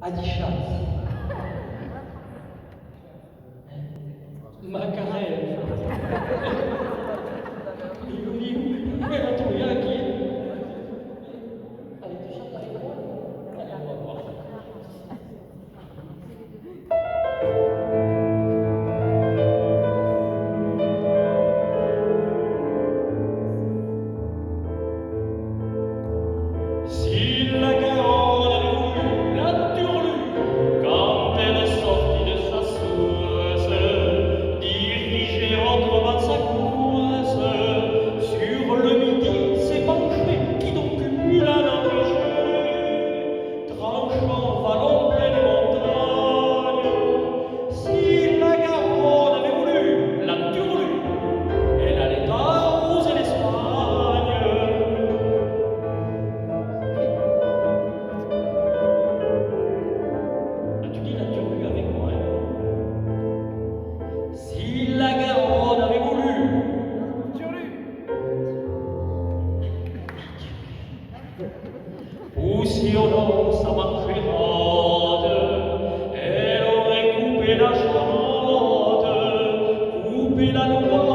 Adichat. Macarel. Si la Garonne avait voulu la Turlue, quand elle est sortie de sa source, dirigée entre bas de sa course, sur le midi s'est penché, qui donc eut la navigée, tranchant vallon plein des montagnes. Si la Garonne avait voulu la Turlue, elle allait arroser l'Espagne. Si la Garonne avait voulu, pousser au nord sa margérade, elle aurait coupé la Charente, coupé la Loire.